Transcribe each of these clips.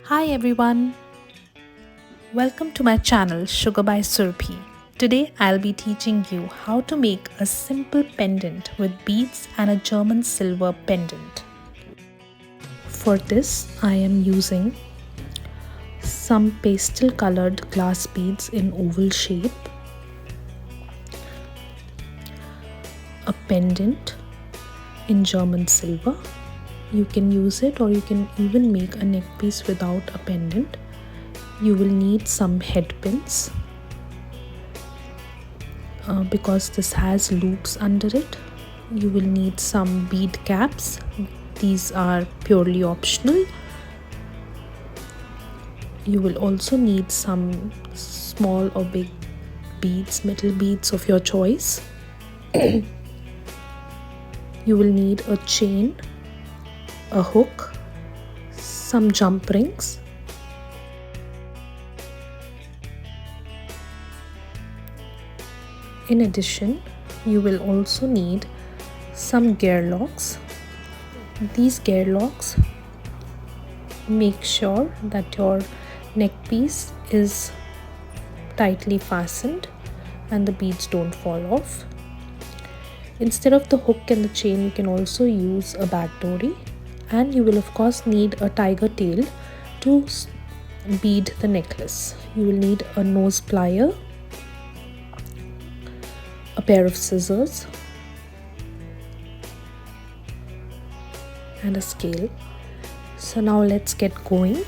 Hi everyone, welcome to my channel Sugar by Surpi. Today I'll be teaching you how to make a simple pendant with beads and a German silver pendant. For this I am using some pastel colored glass beads in oval shape, a pendant in German silver. You can use it or you can even make a neck piece without a pendant. You will need some head pins because this has loops under it. You will need some bead caps. These are purely optional. You will also need some small or big beads, metal beads of your choice. You will need a chain, a hook, some jump rings, in addition you will also need some gear locks. These gear locks make sure that your neck piece is tightly fastened and the beads don't fall off. Instead of the hook and the chain, you can also use a bag dory, and you will of course need a tiger tail to bead the necklace. You will need a nose plier, a pair of scissors, and a scale. So now let's get going.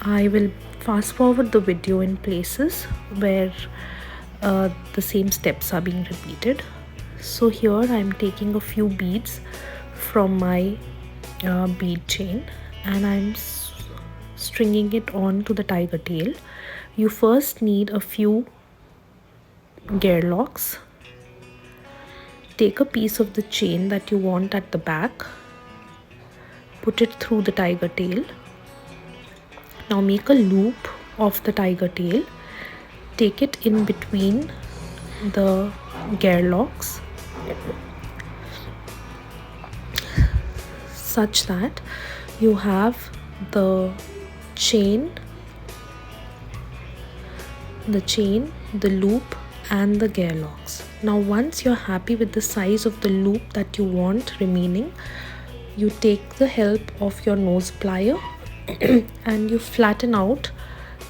I will fast forward the video in places where the same steps are being repeated. So here I am taking a few beads from my bead chain and I'm stringing it on to the tiger tail. You first need a few gear locks. Take a piece of the chain that you want at the back, put it through the tiger tail. Now make a loop of the tiger tail, take it in between the gear locks such that you have the chain, the loop and the gear locks. Now once you're happy with the size of the loop that you want remaining, you take the help of your nose plier and you flatten out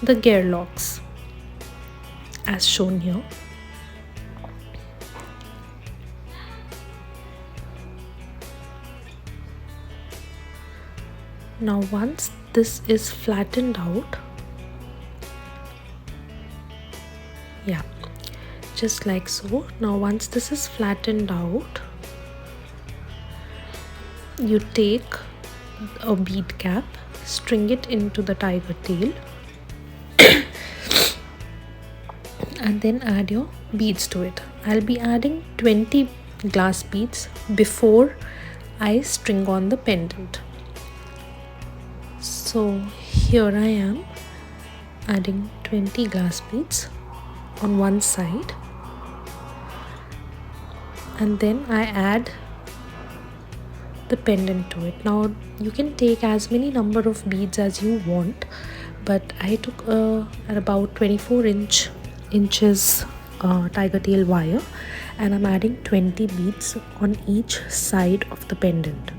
the gear locks as shown here. Now once this is flattened out, just like so. Now once this is flattened out, you take a bead cap, string it into the tiger tail and then add your beads to it. I'll be adding 20 glass beads before I string on the pendant. So here I am adding 20 glass beads on one side, and then I add the pendant to it. Now you can take as many number of beads as you want, but I took at about 24 inches tiger tail wire, and I'm adding 20 beads on each side of the pendant.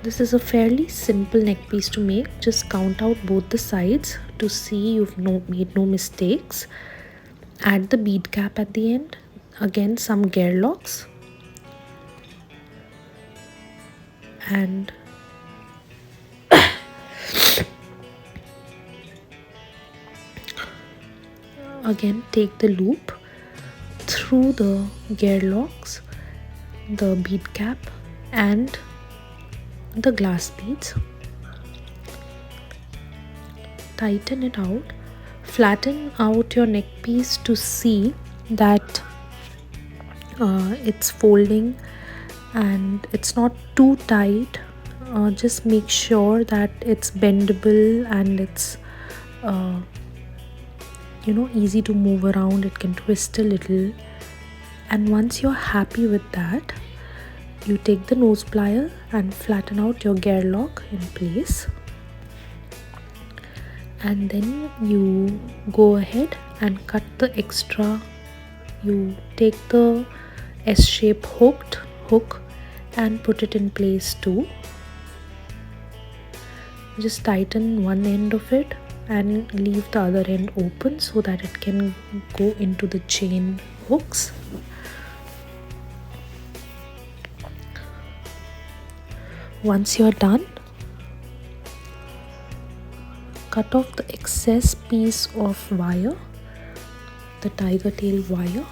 This is a fairly simple neck piece to make. Just count out both the sides to see you've made no mistakes. Add the bead cap at the end. Again some gear locks. And again take the loop through the gear locks, the bead cap and the glass beads. Tighten it out, flatten out your neck piece to see that it's folding and it's not too tight. Just make sure that it's bendable and it's easy to move around. It can twist a little, and once you're happy with that, you take the nose plier and flatten out your gear lock in place, and then you go ahead and cut the extra. You take the S-shape hook and put it in place too. Just tighten one end of it and leave the other end open so that it can go into the chain hooks. Once you're done, cut off the excess piece of wire, the tiger tail wire,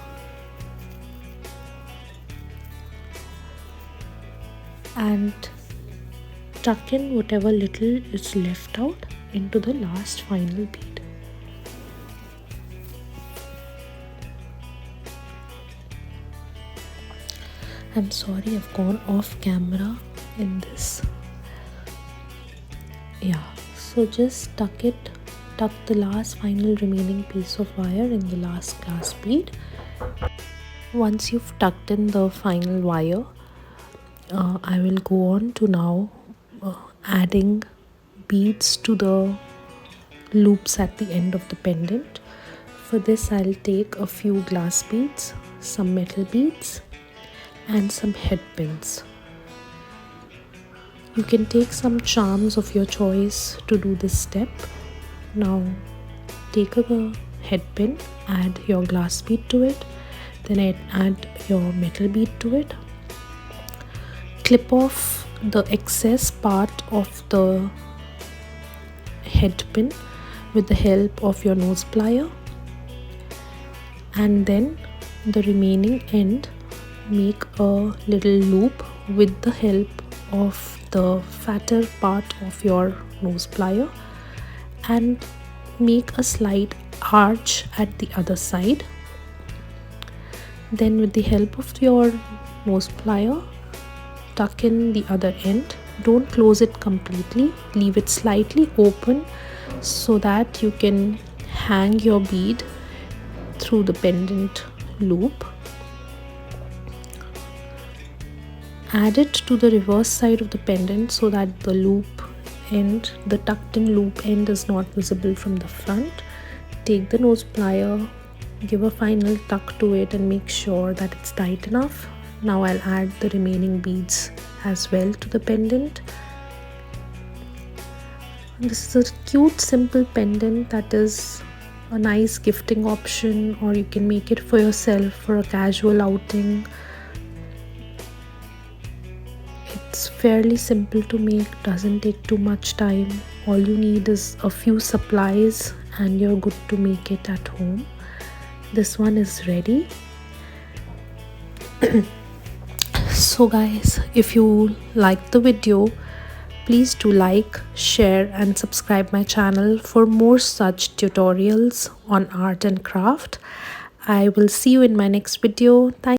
and tuck in whatever little is left out into the last final bead. I'm sorry, I've gone off camera in this. Yeah, so just tuck the last final remaining piece of wire in the last glass bead. Once you've tucked in the final wire, I will go on to now adding beads to the loops at the end of the pendant. For this, I'll take a few glass beads, some metal beads, and some head pins. You can take some charms of your choice to do this step. Now take a head pin, add your glass bead to it, then add your metal bead to it. Clip off the excess part of the head pin with the help of your nose plier, and then the remaining end make a little loop with the help of the fatter part of your nose plier, and make a slight arch at the other side. Then with the help of your nose plier, tuck in the other end. Don't close it completely, leave it slightly open so that you can hang your bead through the pendant loop. Add it to the reverse side of the pendant so that the loop end, the tucked in loop end, is not visible from the front. Take the nose plier, give a final tuck to it and make sure that it's tight enough. Now I'll add the remaining beads as well to the pendant. This is a cute simple pendant that is a nice gifting option, or you can make it for yourself for a casual outing. It's fairly simple to make, doesn't take too much time. All you need is a few supplies and you're good to make it at home. This one is ready. So guys, if you liked the video, please do like, share and subscribe my channel for more such tutorials on art and craft. I will see you in my next video. Thank